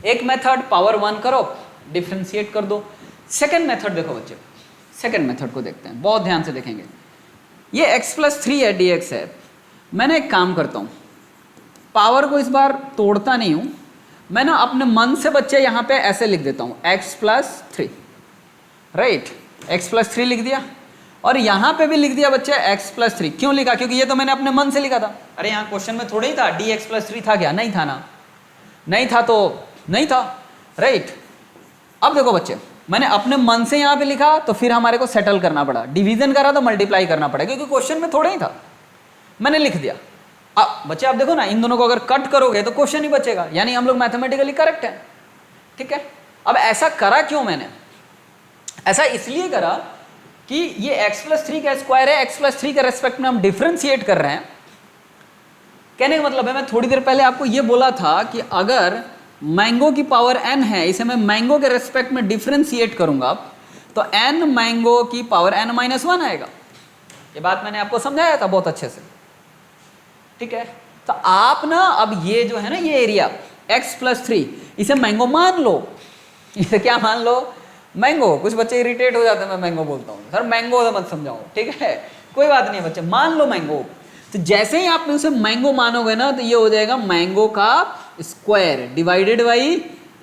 एक मेथड पावर 1 करो, डिफरेंशिएट कर दो। सेकेंड मेथड देखो बच्चे, सेकेंड मेथड को देखते हैं, बहुत ध्यान से देखेंगे। ये x प्लस 3 है, डी एक्स है, मैंने एक काम करता हूँ, पावर को इस बार तोड़ता नहीं हूं मैं ना, अपने मन से बच्चे यहां पे ऐसे लिख देता हूं x plus 3, right, x plus 3 लिख दिया, और यहां पे भी लिख दिया बच्चे x प्लस 3। क्यों लिखा, क्योंकि ये तो मैंने अपने मन से लिखा था। अरे यहाँ क्वेश्चन में थोड़ा ही था dx प्लस 3 था क्या, नहीं था ना, नहीं था तो नहीं था, राइट। अब देखो बच्चे, मैंने अपने मन से यहाँ पे लिखा तो फिर हमारे को सेटल करना पड़ा, डिवीजन करा तो मल्टीप्लाई करना पड़ा, क्योंकि क्वेश्चन में थोड़ा ही था, मैंने लिख दिया। अब बच्चे आप देखो ना, इन दोनों को अगर कट करोगे तो क्वेश्चन ही बचेगा, यानी हम लोग मैथमेटिकली करेक्ट है, ठीक है। अब ऐसा करा क्यों मैंने, ऐसा इसलिए करा कि ये x प्लस 3 का स्क्वायर है, x प्लस 3 के रेस्पेक्ट में हम डिफरेंशिएट कर रहे हैं। कहने का मतलब है, मैं थोड़ी देर पहले आपको ये बोला था कि अगर मैंगो की पावर n है, इसे मैं मैंगो के रेस्पेक्ट में डिफरेंशिएट करूंगा तो n मैंगो की पावर n माइनस 1 आएगा। ये बात मैंने आपको समझाया था बहुत अच्छे से, ठीक है। तो आप ना अब ये जो है ना, ये एरिया x प्लस 3, इसे मैंगो मान लो, इसे क्या मान लो, मैंगो। कुछ बच्चे इरिटेट हो जाते हैं मैं मैंगो बोलता हूँ, सर मैंगो तो मत समझाओ, ठीक है, कोई बात नहीं है बच्चे, मान लो मैंगो। तो जैसे ही आप उसे मैंगो मानोगे ना, तो ये हो जाएगा मैंगो का square divided by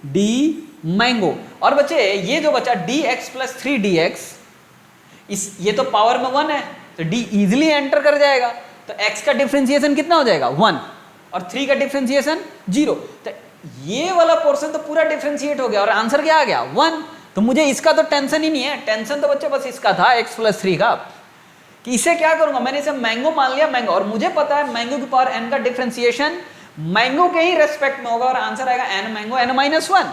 D mango. और बच्चे ये जो बचा D x plus 3 D x, ये तो पावर में 1 है, तो डी इजिली एंटर कर जाएगा, तो x का डिफरेंशिएशन कितना हो जाएगा 1, और 3 का डिफरेंशिएशन 0। तो ये वाला पोर्शन तो पूरा डिफरेंशिएट हो गया और आंसर क्या आ गया 1। तो मुझे इसका तो टेंशन ही नहीं है, टेंशन तो बच्चे बस इसका था x प्लस 3 का, कि इसे क्या करूंगा, मैंने इसे मैंगो मान लिया, मैंगो, और मुझे पता है मैंगो की पावर n का डिफरेंशिएशन मैंगो के ही रेस्पेक्ट में होगा, और आंसर आएगा n मैंगो n माइनस 1।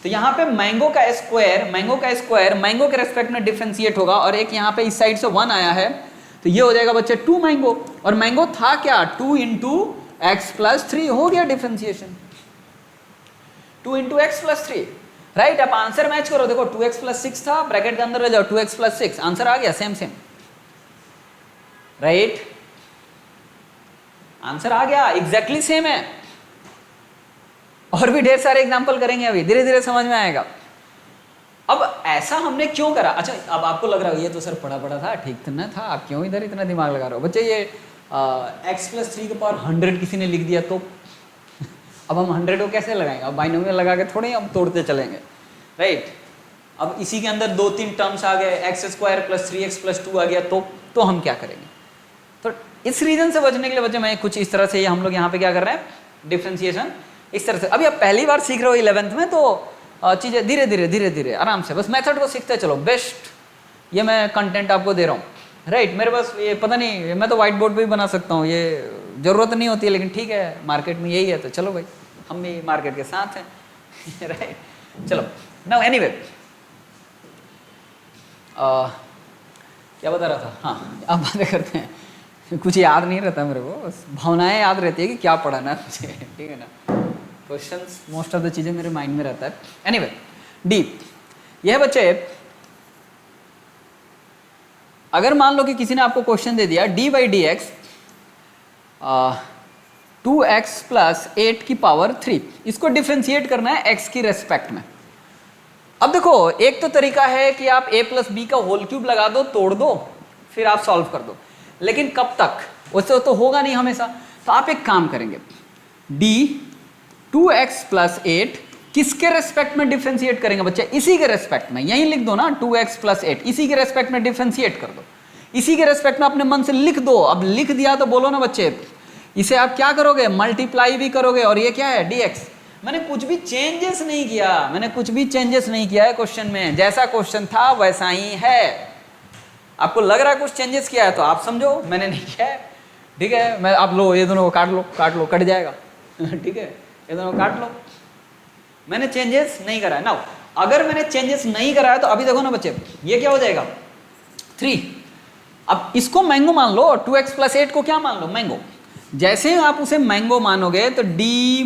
तो यहाँ पे मैंगो का स्क्वायर मैंगो के रेस्पेक्ट में डिफरेंशिएट होगा, और एक यहाँ पे इस साइड से 1 आया है, तो ये हो जाएगा बच्चे 2 मैंगो, और मैंगो था क्या 2 इंटू एक्स प्लस 3, हो गया differentiation 2 into x plus 3, right. अब आंसर मैच करो, देखो 2x प्लस 6 था, ब्रैकेट के अंदर ले जाओ 2x प्लस 6, आंसर आ गया सेम सेम, राइट। आंसर आ गया, एग्जैक्टली सेम है। और भी ढेर सारे एग्जाम्पल करेंगे, अभी धीरे धीरे समझ में आएगा। अब ऐसा हमने क्यों करा? अच्छा, अब आपको लग रहा है ये तो सर पढ़ा पढ़ा था, ठीक तो ना था, आप क्यों इधर इतना दिमाग लगा रहे हो? बच्चे ये x+3 किसी ने लिख दिया तो अब हम 100 को कैसे लगाएंगे? अब बाइनोमियल लगा के थोड़ी हम तोड़ते चलेंगे, राइट? अब इसी के अंदर 2-3 टर्म्स आ गए, x² + 3x+2 आ गया, तो हम क्या करेंगे? तो इस रीजन से बचने के लिए बच्चे मैं कुछ इस तरह से हम लोग यहाँ पे क्या कर रहे हैं, डिफ्रेंसिएशन इस तरह से। अभी आप पहली बार सीख रहे हो 11th में, तो चीज़ें धीरे धीरे आराम से बस मेथड को सीखते चलो। बेस्ट ये मैं कंटेंट आपको दे रहा हूँ, राइट? मेरे पास ये पता नहीं, मैं तो व्हाइट बोर्ड पे भी बना सकता हूँ, ये ज़रूरत नहीं होती है, लेकिन ठीक है मार्केट में यही है, तो चलो भाई हम भी मार्केट के साथ हैं राइट? चलो नाउ एनीवे, क्या बता रहा था? हाँ, अब बातें करते हैं। कुछ याद नहीं रहता मेरे को, बस भावनाएं याद रहती है कि क्या पढ़ाना है मुझे, ठीक है ना? क्वेश्चंस मोस्ट ऑफ द चीज़ें मेरे माइंड में रहता है। एनीवे, डी, यह बच्चे अगर मान लो कि किसी ने आपको क्वेश्चन दे दिया dy/dx 2x + 8 की पावर 3, इसको डिफ्रेंशिएट करना है x की रेस्पेक्ट में। अब देखो, एक तो तरीका है कि आप a + b का होल क्यूब लगा दो, तोड़ दो, फिर आप सॉल्व कर दो, लेकिन कब तक? वैसे तो होगा नहीं हमेशा। तो आप एक काम करेंगे, d 2x + 8 किसके रेस्पेक्ट में डिफ्रेंशिएट करेंगे बच्चे? इसी के रेस्पेक्ट में, यहीं लिख दो ना, 2x + 8 इसी के रेस्पेक्ट में डिफ्रेंशिएट कर दो, इसी के रेस्पेक्ट में अपने मन से लिख दो। अब लिख दिया तो बोलो ना बच्चे, इसे आप क्या करोगे? मल्टीप्लाई भी करोगे, और ये क्या है? dx। मैंने कुछ भी चेंजेस नहीं किया, मैंने कुछ भी चेंजेस नहीं किया है क्वेश्चन में, जैसा क्वेश्चन था वैसा ही है। आपको लग रहा है कुछ चेंजेस किया है तो आप समझो मैंने नहीं किया है, ठीक है? मैं आप लो, ये दोनों को काट लो, कट जाएगा ठीक है? ये दोनों काट लो, मैंने चेंजेस नहीं करा है ना। अगर मैंने चेंजेस नहीं करा है तो अभी देखो ना बच्चे, ये क्या हो जाएगा? 3। अब इसको मैंगो मान लो, 2x + 8 को क्या मान लो? मैंगो। जैसे आप उसे मैंगो मानोगे तो d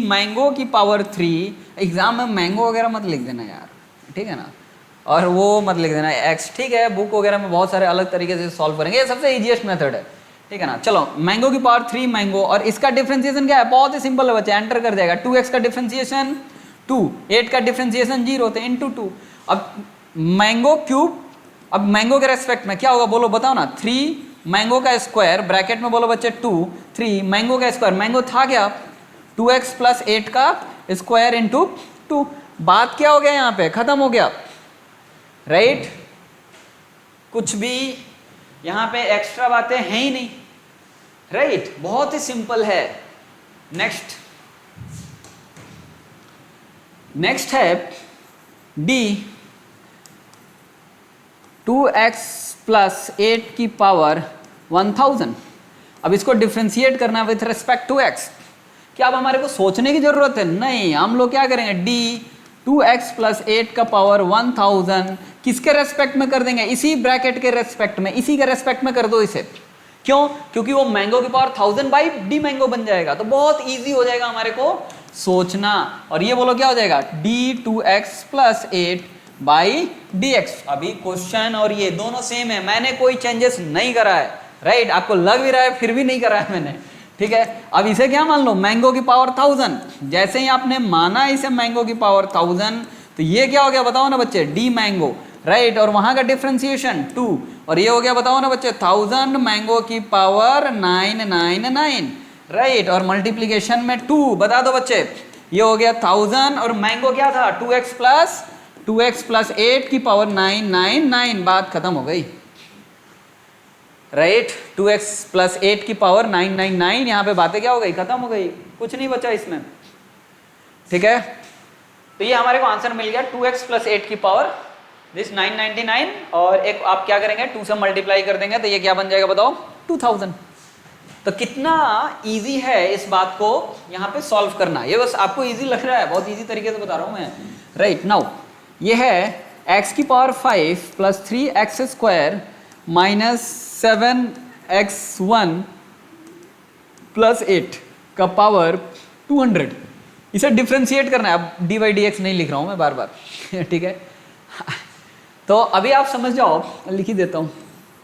मैंगो की पावर 3, एग्जाम में मैंगो वगैरह मत लिख देना यार, ठीक है ना? और वो मत लिख देना x, ठीक है? बुक वगैरह में बहुत सारे अलग तरीके से सॉल्व करेंगे, ये सबसे ईजिएस्ट मेथड है, ठीक है ना? चलो, मैंगो की पावर 3 मैंगो, और इसका डिफ्रेंशिएशन क्या है? बहुत ही सिंपल है बच्चे, एंटर कर जाएगा। 2x का डिफ्रेंशिएशन 2, 8 का डिफ्रेंशिएशन 0 होते हैं, × 2। अब मैंगो क्यूब, अब मैंगो के रेस्पेक्ट में क्या होगा बोलो, बताओ ना? 3 मैंगो का स्क्वायर, ब्रैकेट में बोलो बच्चे 2, 3 मैंगो का स्क्वायर, मैंगो था क्या? 2x + 8 का स्क्वायर × 2। बात क्या हो गया यहाँ पे? खत्म हो गया, राइट? कुछ भी यहाँ पे एक्स्ट्रा बातें हैं ही नहीं, राइट? बहुत ही सिंपल है। नेक्स्ट है d 2x + 8 की पावर 1000। अब इसको डिफ्रेंशिएट करना विथ रिस्पेक्ट टू x। क्या अब हमारे को सोचने की जरूरत है? नहीं, हम लोग क्या करेंगे? d 2x + 8 का पावर 1000 किसके रेस्पेक्ट में कर देंगे? इसी ब्रैकेट के रेस्पेक्ट में, इसी के रेस्पेक्ट में कर दो इसे। क्यों? क्योंकि वो मैंगो की पावर 1000/d मैंगो बन जाएगा, तो बहुत इजी हो जाएगा हमारे को सोचना। और ये बोलो क्या हो जाएगा? d 2x + 8/dx। अभी क्वेश्चन और ये दोनों सेम है, मैंने कोई चेंजेस नहीं करा है, राइट? आपको लग भी रहा है फिर भी नहीं करा है मैंने, ठीक है? अब इसे क्या मान लो? मैंगो की पावर 1000। जैसे ही आपने माना इसे मैंगो की पावर 1000, तो ये क्या हो गया बताओ ना बच्चे? d mango, right? और वहां का डिफ्रेंशिएशन 2, और ये हो गया बताओ ना बच्चे? 1000 मैंगो की पावर 999, राइट? और मल्टीप्लीकेशन में 2, बता दो बच्चे, ये हो गया 1000, और मैंगो क्या था? 2x + 8 की पावर 999। बात खत्म हो गई, राइट? 2x + 8 की पावर 999, यहाँ पे बातें क्या हो गई? खत्म हो गई, कुछ नहीं बचा इसमें, ठीक है? तो ये हमारे को आंसर मिल गया, 2x + 8 की पावर दिस 999, और एक आप क्या करेंगे? 2 से मल्टीप्लाई कर देंगे, तो ये क्या बन जाएगा बताओ? 2000। तो कितना इजी है इस बात को यहाँ पे सॉल्व करना। ये बस आपको इजी लग रहा है, बहुत इजी तरीके से बता रहा हूँ मैं, राइट? नाउ ये है x की पावर 5 + 3x² - 7x1 + 8 का पावर 200। इसे डिफ्रेंशिएट करना है। अब dy/dx नहीं लिख रहा हूँ मैं बार बार ठीक है? तो अभी आप समझ जाओ, लिख ही देता हूँ,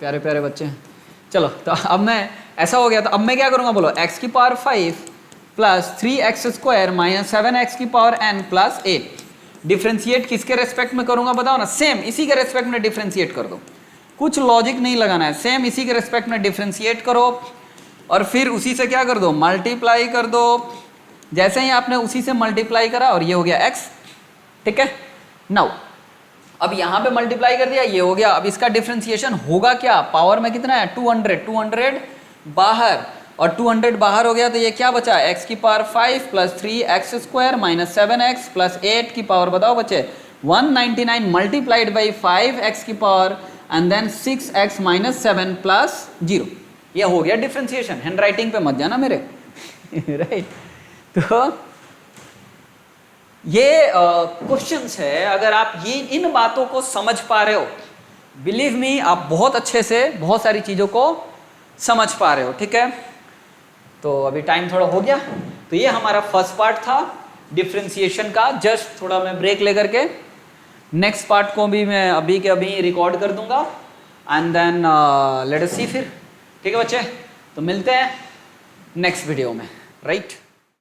प्यारे प्यारे बच्चे। चलो, तो अब मैं ऐसा हो गया, तो अब मैं क्या करूंगा बोलो, x की power 5 plus 3x² minus 7x की पावर n प्लस 8। डिफ्रेंशिएट किसके रेस्पेक्ट में करूंगा बताओ ना, सेम इसी के रेस्पेक्ट में डिफ्रेंशिएट कर दो, कुछ लॉजिक नहीं लगाना है, सेम इसी के रेस्पेक्ट में डिफ्रेंशिएट करो और फिर उसी से क्या कर दो, मल्टीप्लाई कर दो। जैसे ही आपने उसी से मल्टीप्लाई करा और ये हो गया x, ठीक है। नाउ अब यहाँ पे मल्टीप्लाई कर दिया, ये हो गया। अब इसका डिफ्रेंशिएशन होगा क्या, पावर में कितना है 200 बाहर, और 200 बाहर हो गया तो ये क्या बचा, x की power 5 plus 3x² minus 7x plus 8 की पावर बताओ बचे 199 मल्टीप्लाइड बाई 5x की power and then 6x minus 7 plus 0। ये हो गया डिफ्रेंशिएशन। हैंड राइटिंग पे मत जाना मेरे राइट। तो ये क्वेश्चंस है, अगर आप ये इन बातों को समझ पा रहे हो, बिलीव मी आप बहुत अच्छे से बहुत सारी चीज़ों को समझ पा रहे हो, ठीक है। तो अभी टाइम थोड़ा हो गया, तो ये हमारा फर्स्ट पार्ट था डिफ्रेंशिएशन का। जस्ट थोड़ा मैं ब्रेक लेकर के नेक्स्ट पार्ट को भी मैं अभी के अभी रिकॉर्ड कर दूंगा एंड देन लेट अस सी फिर, ठीक है बच्चे। तो मिलते हैं नेक्स्ट वीडियो में, राइट।